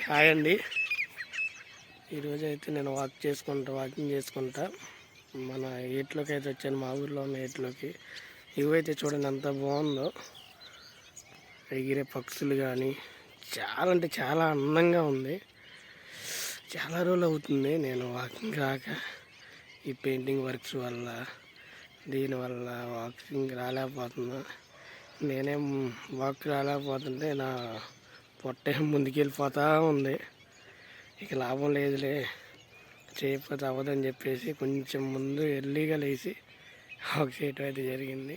Hi అండి. ఈరోజు అయితే నేను వాకింగ్ చేసుకుంటా మన ఏట్లోకి అయితే వచ్చాను. మా ఊర్లో ఉన్న ఏట్లోకి. ఇవైతే చూడండి ఎంత బాగుందో. ఎగిరే పక్షులు కానీ చాలా అంటే చాలా అందంగా ఉంది. చాలా రోజులు అవుతుంది నేను వాకింగ్ రాక. ఈ పెయింటింగ్ వర్క్స్ వల్ల దీనివల్ల వాకింగ్ రాలేకపోతున్నా. నేనేం వాక్ రాలేకపోతుంటే నా పొట్ట ముందుకెళ్ళిపోతూ ఉంది. ఇక లాభం లేదులే, చేయకపోతే అవ్వదని చెప్పేసి కొంచెం ముందు ఎర్లీగా లేచి వాక్ చేయటం అయితే జరిగింది.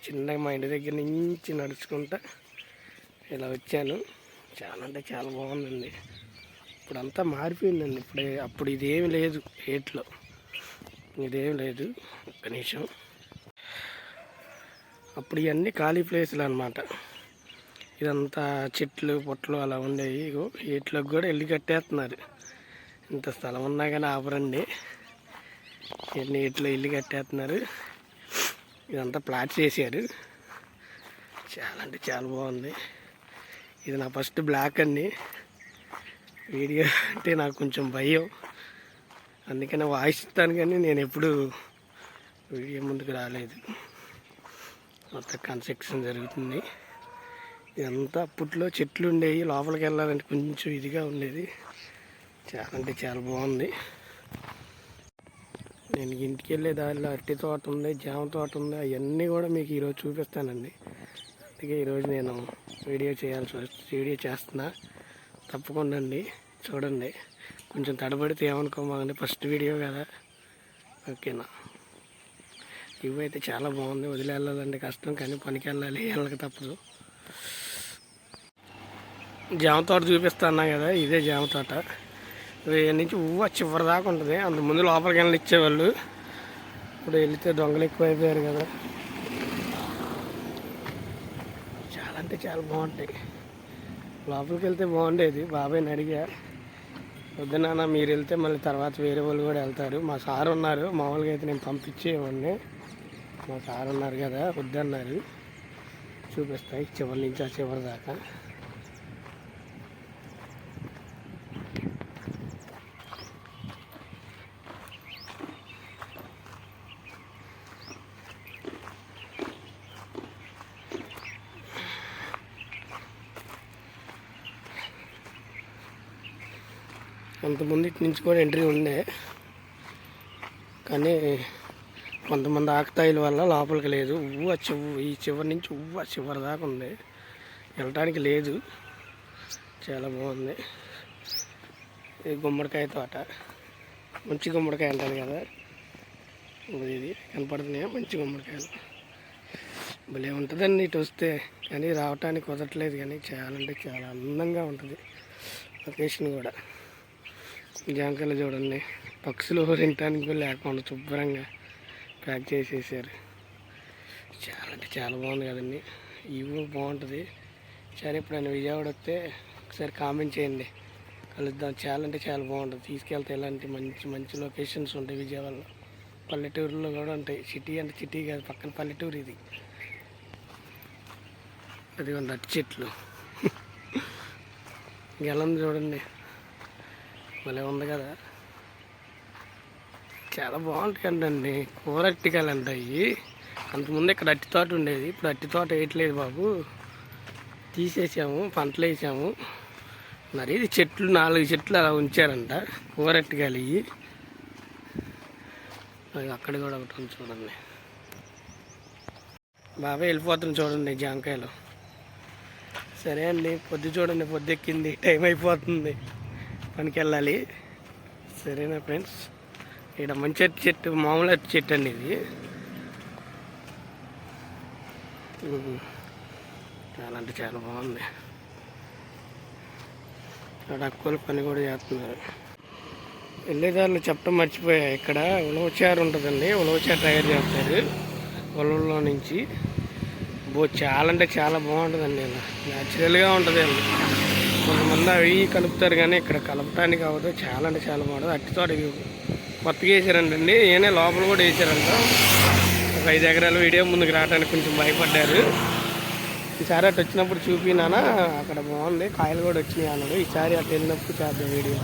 చిన్నగా మా ఇంటి దగ్గర నుంచి నడుచుకుంటా ఇలా వచ్చాను. చాలా అంటే చాలా బాగుందండి. ఇప్పుడంతా మారిపోయిందండి. అప్పుడు ఇదేమి లేదు, ఏట్లో ఇదేం లేదు. ఒక్క నిమిషం. అప్పుడు ఇవన్నీ ఖాళీ ప్లేసులు అన్నమాట. ఇదంతా చెట్లు పొట్లు అలా ఉండేవి. వీటిలోకి కూడా ఇల్లు కట్టేస్తున్నారు. ఇంత స్థలం ఉన్నా కానీ ఆపరండి, నీటిలో ఇల్లు కట్టేస్తున్నారు. ఇదంతా ప్లాట్ చేశారు. చాలా అంటే చాలా బాగుంది. ఇది నా ఫస్ట్ బ్లాక్ అండి. వీడియో అంటే నాకు కొంచెం భయం, అందుకని వాయిస్ ఇస్తాను కానీ నేను ఎప్పుడు వీడియో ముందుకు రాలేదు. మొత్తం కన్స్ట్రక్షన్ జరుగుతుంది. ఇదంతా అప్పట్లో చెట్లు ఉండేవి. లోపలికి వెళ్ళాలంటే కొంచెం ఇదిగా ఉండేది. చాలా అంటే చాలా బాగుంది. నేను ఇంటికి వెళ్ళే దారిలో అరటి తోట ఉంది, జామ తోట ఉంది. అవన్నీ కూడా మీకు ఈరోజు చూపిస్తానండి. అందుకే ఈరోజు నేను వీడియో చేస్తున్నా. తప్పకుండా అండి చూడండి. కొంచెం తడబడితే ఏమనుకోమాకండి, ఫస్ట్ వీడియో కదా. ఓకేనా? ఇవైతే చాలా బాగుంది. వదిలి వెళ్ళాలంటే కష్టం, కానీ పనికి వెళ్ళాలి, వెళ్ళక తప్పదు. జామ తోట చూపిస్తున్నా కదా, ఇదే జామ తోట. నుంచి చివరి దాకా ఉంటుంది. అంత ముందు లోపలికి వెళ్ళి ఇచ్చేవాళ్ళు. ఇప్పుడు వెళితే దొంగలు ఎక్కువ అయిపోయారు కదా. చాలా అంటే చాలా బాగుంటాయి. లోపలికి వెళ్తే బాగుండేది. బాబాయ్ని అడిగా, వద్దన్నా మీరు వెళ్తే మళ్ళీ తర్వాత వేరే వాళ్ళు కూడా వెళ్తారు. మా సార్ ఉన్నారు, మామూలుగా అయితే నేను పంపించేవాడిని. మా సార్ ఉన్నారు కదా, వద్దన్నారు. చూపిస్తాయి చివరి నుంచి ఆ చివరి దాకా. అంతమంది ఇటు నుంచి కూడా ఎంట్రీ ఉండే, కానీ కొంతమంది ఆకతాయిల వల్ల లోపలికి లేదు. ఈ చివరి నుంచి చివరి దాకా ఉంది, వెళ్ళటానికి లేదు. చాలా బాగుంది. ఇది గుమ్మడికాయ తోట. మంచి గుమ్మడికాయ అంటారు కదా, ఇది కనపడుతున్నాయి మంచి గుమ్మడికాయలు. భలే ఉంటుందండి ఇటు వస్తే, కానీ రావటానికి కుదరట్లేదు. కానీ చాలా అంటే చాలా అందంగా ఉంటుంది లొకేషన్ కూడా. జాంకాయలు చూడండి, పక్షులు తినటానికి కూడా లేకుండా శుభ్రంగా ప్యాక్ చేసేసారు. చాలా అంటే చాలా బాగుంది కదండి. ఇవి బాగుంటుంది. సరే, ఎప్పుడైనా విజయవాడ వస్తే ఒకసారి కామెంట్ చేయండి, కలుద్దాం. చాలా అంటే చాలా బాగుంటుంది. తీసుకెళ్తే ఇలాంటి మంచి మంచి లొకేషన్స్ ఉంటాయి విజయవాడలో. పల్లెటూరులో కూడా ఉంటాయి. సిటీ అంటే సిటీ కాదు, పక్కన పల్లెటూరు ఇది. అది ఉంది అట్టి చెట్లు. గెలం చూడండి, భలే ఉంది కదా. చాలా బాగుంటాయండి. కూర అట్టికాయలు అంటాయి. అంతకుముందు ఇక్కడ అట్టి తోట ఉండేది. ఇప్పుడు అట్టి తోట వేయట్లేదు బాబు, తీసేసాము, పంటలు వేసాము. మరి ఇది చెట్లు 4 చెట్లు అలా ఉంచారంట, కూర అట్టికాయలు ఇవి. అక్కడ కూడా ఒకటి ఉంది చూడండి. బాగా వెళ్ళిపోతుంది చూడండి జాంకాయలు. సరే అండి, పొద్దు చూడండి, పొద్దు ఎక్కింది, టైం అయిపోతుంది, పనికి వెళ్ళాలి. సరేనా ఫ్రెండ్స్? ఇక్కడ మంచి అట్టి చెట్టు, మామూలు అట్టి చెట్టు అండి ఇది. చాలా అంటే చాలా బాగుంది. అక్కడ అక్కులు పని కూడా చేస్తున్నారు. వెళ్ళేదారులు చెప్పడం మర్చిపోయా, ఇక్కడ ఉలవచారు ఉంటుందండి. ఉలవచారు తయారు చేస్తారు ఉలవల్లో నుంచి. చాలా అంటే చాలా బాగుంటుందండి. ఇలా న్యాచురల్గా ఉంటుంది. కొంతమంది అవి కలుపుతారు, కానీ ఇక్కడ కలపటానికి అవ్వదు. చాలా అంటే చాలా బాగుంటుంది. అట్టి తోట కొత్తగా వేసారంటండి. ఏనే లోపల కూడా వేసారంట. ఒక 5 ఎకరాల వీడియో ముందుకు రావడానికి కొంచెం భయపడ్డారు. ఈసారి అటు వచ్చినప్పుడు చూపినానా, అక్కడ బాగుంది, కాయలు కూడా వచ్చినాయి అన్నాడు. ఈసారి అటు వెళ్ళినప్పుడు చేద్దాం వీడియో.